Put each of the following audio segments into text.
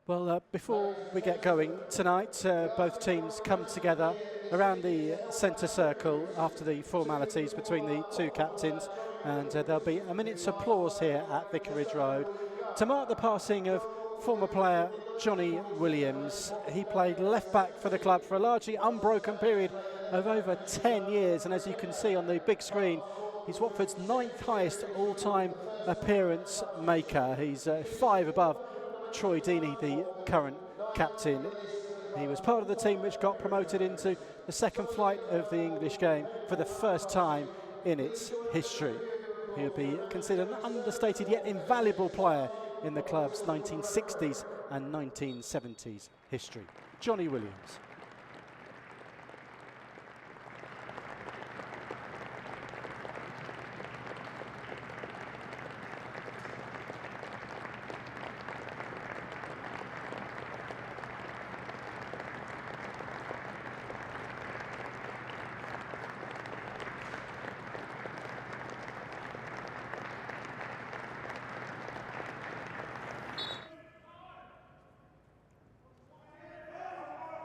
Well, before we get going tonight, both teams come together around the centre circle after the formalities between the two captains, and there'll be a minute's applause here at Vicarage Road to mark the passing of former player Johnny Williams. He played left back for the club for a largely unbroken period of over 10 years, and as you can see on the big screen, he's Watford's 9th highest all-time appearance maker. He's 5 above Troy Deeney, the current captain. He was part of the team which got promoted into the second flight of the English game for the first time in its history. He'll be considered an understated yet invaluable player in the club's 1960s and 1970s history. Johnny Williams.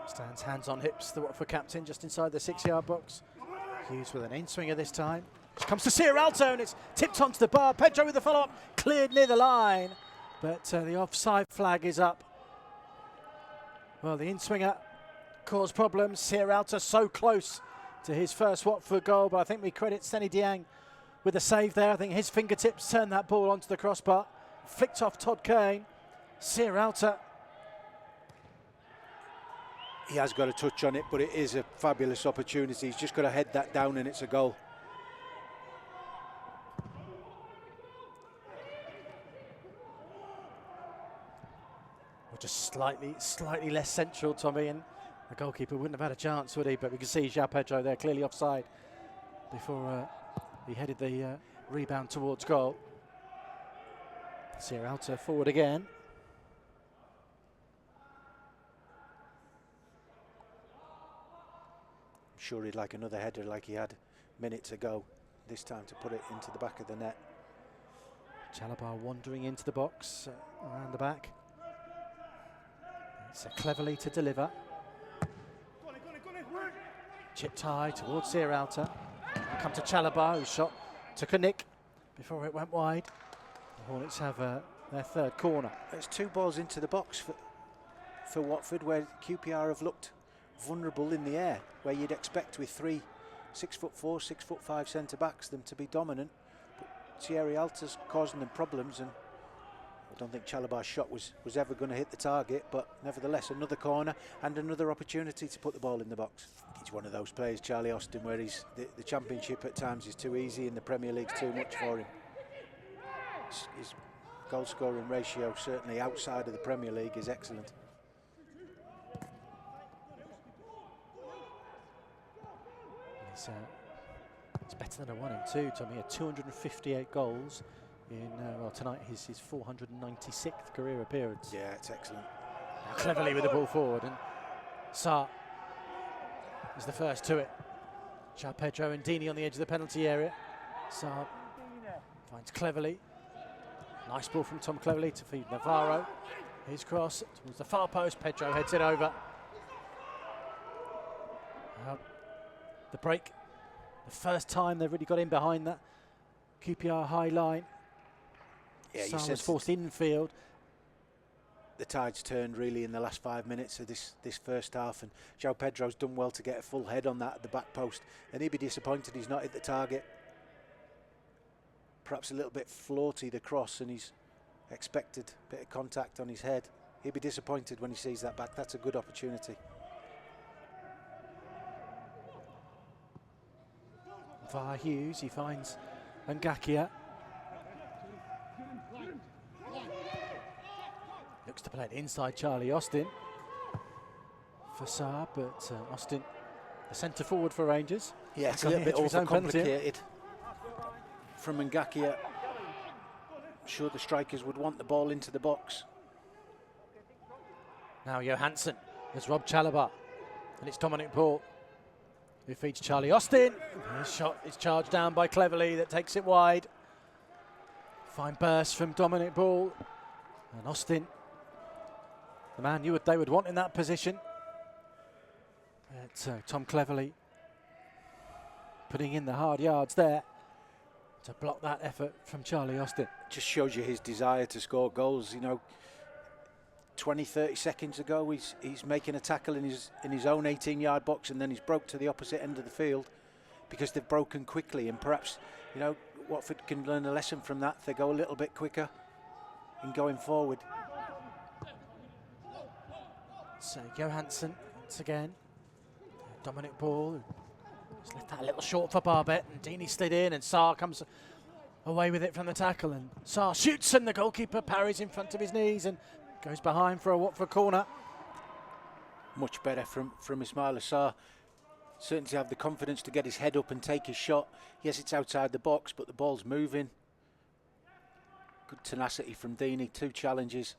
Stands hands on hips, the Watford captain, just inside the 6-yard box. Hughes with an in-swinger this time. Comes to Alto, and it's tipped onto the bar. Pedro with the follow-up, cleared near the line. But the offside flag is up. Well, the in-swinger caused problems. Alto so close to his first Watford goal, but I think we credit Seny Dieng with the save there. I think his fingertips turned that ball onto the crossbar. Flicked off Todd Kane. Alto. He has got a touch on it, but it is a fabulous opportunity. He's just got to head that down and it's a goal. Well, just slightly less central, Tommy, and the goalkeeper wouldn't have had a chance, would he? But we can see João Pedro there clearly offside before he headed the rebound towards goal. Alto forward again. Sure, he'd like another header like he had minutes ago, this time to put it into the back of the net. Chalobah wandering into the box around the back. It's cleverly to deliver. Chipped high towards Alto. Come to Chalobah, who shot, took a nick before it went wide. The Hornets have their third corner. There's 2 balls into the box for Watford, where QPR have looked vulnerable in the air, where you'd expect with 3 6'4", 6'5" centre backs them to be dominant. But Thierry Alta's causing them problems, and I don't think Chalobah's shot was ever going to hit the target, but nevertheless another corner and another opportunity to put the ball in the box. He's one of those players, Charlie Austin, where the Championship at times is too easy and the Premier League's too much for him. His goal scoring ratio, certainly outside of the Premier League, is excellent. It's better than a 1 and 2, Tommy. 258 goals in, well, tonight his 496th career appearance. Yeah, it's excellent. Now cleverly with the ball forward, and Sarr is the first to it. João Pedro and Deeney on the edge of the penalty area. Sarr finds Cleverly. Nice ball from Tom Cleverly to feed Navarro. His cross towards the far post. Pedro heads it over. The break, the first time they've really got in behind that QPR high line. Yeah, Sarr was forced infield. The tide's turned really in the last 5 minutes of this first half, and João Pedro's done well to get a full head on that at the back post, and he'd be disappointed he's not hit the target. Perhaps a little bit floaty the cross, and he's expected a bit of contact on his head. He'd be disappointed when he sees that back. That's a good opportunity. Via Hughes, he finds Ngakia. Looks to play it inside Charlie Austin for Sarr, but Austin, the centre forward for Rangers. Yeah, it's a little bit overcomplicated from Ngakia. I'm sure the strikers would want the ball into the box. Now Johansson has robbed Chalobah, and it's Dominic Paul who feeds Charlie Austin. His shot is charged down by Cleverly, that takes it wide. Fine burst from Dominic Ball, and Austin the man they would want in that position. But Tom Cleverley putting in the hard yards there to block that effort from Charlie Austin. Just shows you his desire to score goals. You know, 20-30 seconds ago he's making a tackle in his own 18-yard box, and then he's broke to the opposite end of the field because they've broken quickly. And perhaps, you know, Watford can learn a lesson from that. They go a little bit quicker in going forward. So Johansson once again, Dominic Ball, just left that a little short for Barbet, and Deeney slid in, and Sarr comes away with it from the tackle, and Sarr shoots, and the goalkeeper parries in front of his knees and goes behind for a Watford corner. Much better from Ismaïla Sarr. Certainly to have the confidence to get his head up and take his shot. Yes, it's outside the box, but the ball's moving. Good tenacity from Deeney, 2 challenges.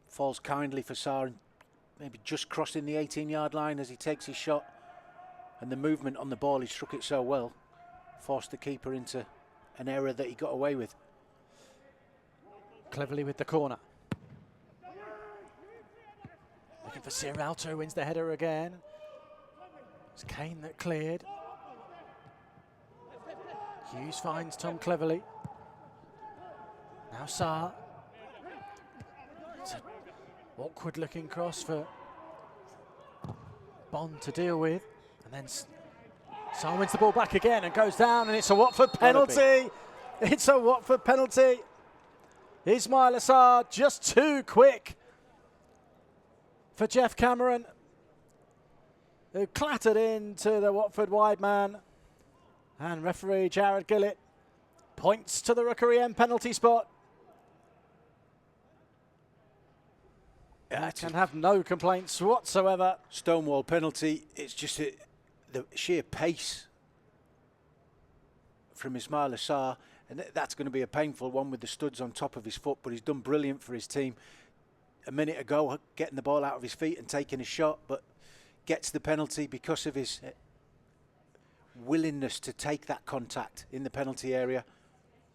Falls kindly for Sarr, and maybe just crossing the 18-yard line as he takes his shot. And the movement on the ball, he struck it so well, forced the keeper into an error that he got away with. Cleverly with the corner. Looking for Ciralto, wins the header again. It's Kane that cleared. Hughes finds Tom Cleverley. Now Sarr. It's an awkward looking cross for Bond to deal with. And then Sarr wins the ball back again and goes down, and it's a Watford penalty. It's a Watford penalty. Ismaïla Sarr just too quick for Jeff Cameron, who clattered into the Watford wide man. And referee Jared Gillett points to the Rookery End penalty spot. Yeah, can have no complaints whatsoever. Stonewall penalty. It's just the sheer pace from Ismaïla Sarr, and that's going to be a painful one with the studs on top of his foot, but he's done brilliant for his team. A minute ago, getting the ball out of his feet and taking a shot, but gets the penalty because of his willingness to take that contact in the penalty area.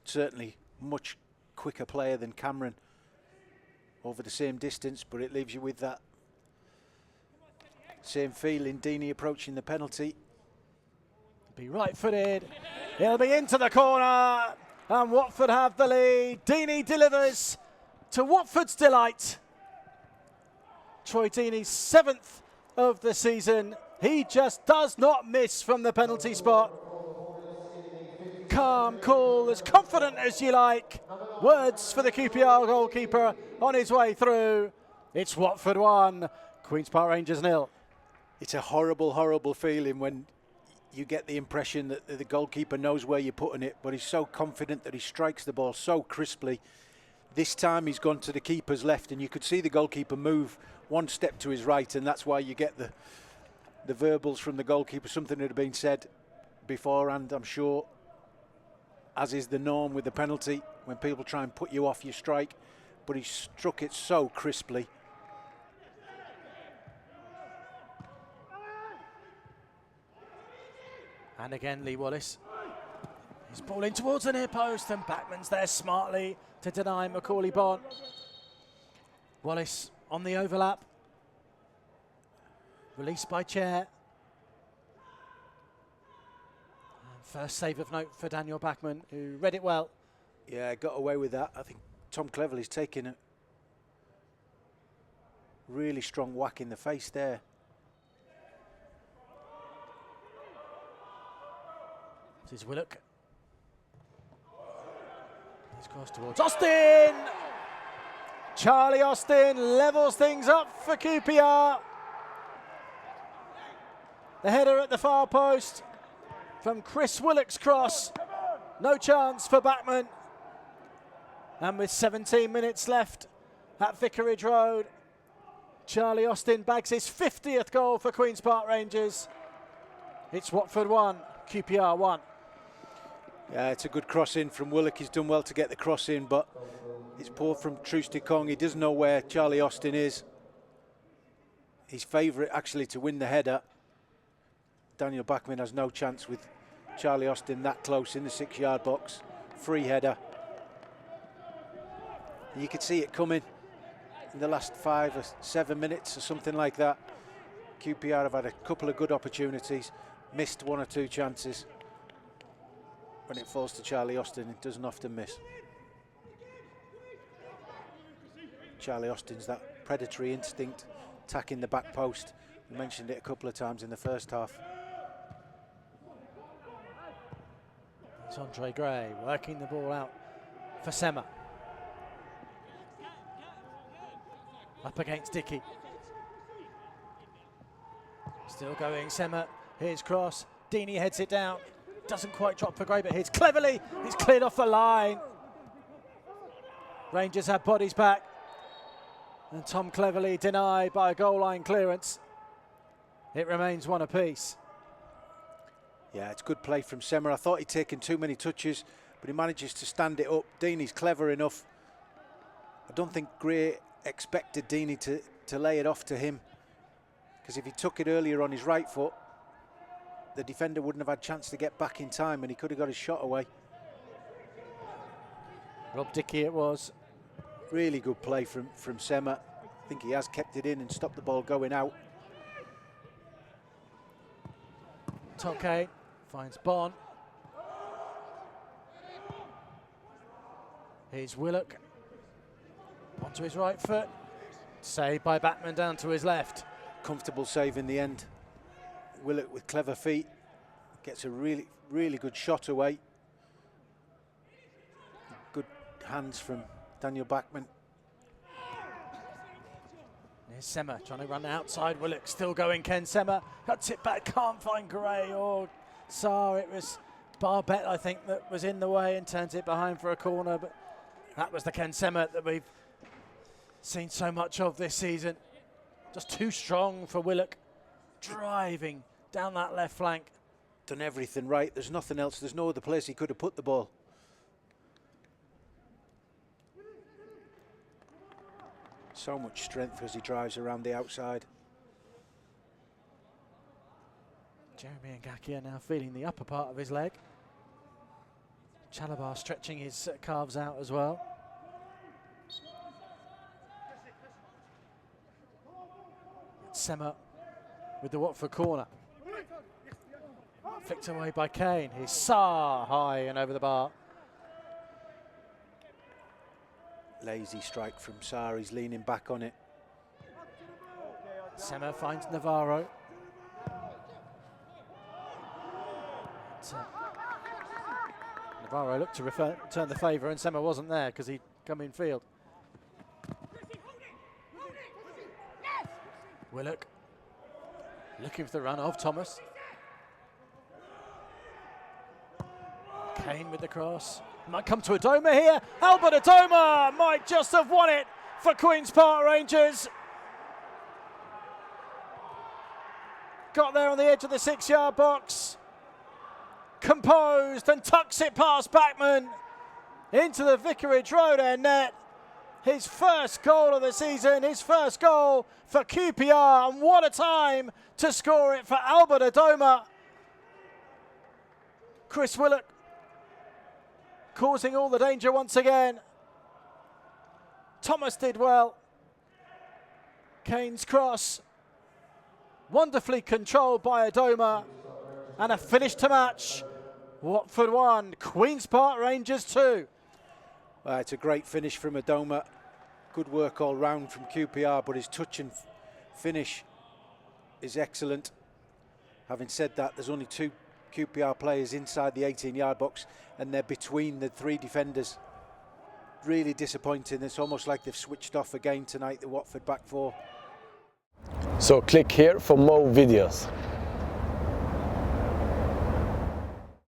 Certainly much quicker player than Cameron over the same distance, but it leaves you with that same feeling. Deeney approaching the penalty. Be right-footed. He'll be into the corner, and Watford have the lead. Deeney delivers to Watford's delight. Troy Deeney's 7th of the season. He just does not miss from the penalty spot. Calm, cool, as confident as you like. Words for the QPR goalkeeper on his way through. It's Watford 1, Queen's Park Rangers 0. It's a horrible, horrible feeling when you get the impression that the goalkeeper knows where you're putting it, but he's so confident that he strikes the ball so crisply. This time he's gone to the keeper's left, and you could see the goalkeeper move one step to his right, and that's why you get the verbals from the goalkeeper, something that had been said beforehand, I'm sure, as is the norm with the penalty, when people try and put you off your strike, but he struck it so crisply. And again, Lee Wallace. He's ball in towards the near post, and Backman's there smartly to deny Macaulay Bonne. Wallace on the overlap. Released by Chair. And first save of note for Daniel Backman, who read it well. Yeah, got away with that. I think Tom Cleverley's taken a really strong whack in the face there. This is Willock. He's crossed towards Austin! Charlie Austin levels things up for QPR. The header at the far post from Chris Willock's cross. No chance for Backman. And with 17 minutes left at Vicarage Road, Charlie Austin bags his 50th goal for Queen's Park Rangers. It's Watford 1, QPR 1. Yeah, it's a good cross in from Willock. He's done well to get the cross in, but it's poor from Troost-Ekong. He doesn't know where Charlie Austin is. His favourite actually to win the header. Daniel Backman has no chance with Charlie Austin that close in the 6-yard box. Free header. You could see it coming. in the last 5 or 7 minutes or something like that. QPR have had a couple of good opportunities, missed 1 or 2 chances. When it falls to Charlie Austin, it doesn't often miss. Charlie Austin's that predatory instinct, attacking the back post. We mentioned it a couple of times in the first half. It's Andre Gray working the ball out for Sema. Up against Dickey. Still going, Sema. Here's cross. Deeney heads it down. Doesn't quite drop for Gray, but here's cleverly. He's cleared off the line. Rangers have bodies back. And Tom cleverly denied by a goal line clearance. It remains 1 apiece. Yeah, it's good play from Sema. I thought he'd taken too many touches, but he manages to stand it up. Deeney's clever enough. I don't think Gray expected Deeney to lay it off to him, because if he took it earlier on his right foot, the defender wouldn't have had a chance to get back in time and he could have got his shot away. Rob Dickey it was. Really good play from Sema. I think he has kept it in and stopped the ball going out. Toke finds Bon. Here's Willock. Onto his right foot. Saved by Batman down to his left. Comfortable save in the end. Willock with clever feet. Gets a really, really good shot away. Good hands from Daniel Bachmann. Here's Sema trying to run outside. Willock still going. Ken Sema cuts it back. Can't find Gray or Sarr. It was Barbet, I think, that was in the way and turns it behind for a corner. But that was the Ken Sema that we've seen so much of this season. Just too strong for Willock. Driving down that left flank. Done everything right. There's nothing else. There's no other place he could have put the ball. So much strength as he drives around the outside. Jeremy Ngakia now feeling the upper part of his leg. Chalobah stretching his calves out as well. Sema with the Watford corner. Flicked away by Kane. Here's Sarr high and over the bar. Lazy strike from Sarr. He's leaning back on it. Sema finds Navarro. Navarro looked to return the favour and Sema wasn't there because he'd come in field. Willock looking for the run of Thomas. Kane with the cross. Might come to Adoma here. Albert Adoma might just have won it for Queen's Park Rangers. Got there on the edge of the 6-yard box. Composed and tucks it past Bachmann into the Vicarage Road end net. His first goal of the season, his first goal for QPR, and what a time to score it for Albert Adoma. Chris Willock causing all the danger once again. Thomas did well. Kane's cross, wonderfully controlled by Adoma, and a finish to match. Watford 1, Queen's Park Rangers 2. Well, it's a great finish from Adoma. Good work all round from QPR, but his touch and finish is excellent. Having said that, there's only 2 QPR players inside the 18-yard box and they're between the 3 defenders. Really disappointing. It's almost like they've switched off again tonight, the Watford back 4. So click here for more videos.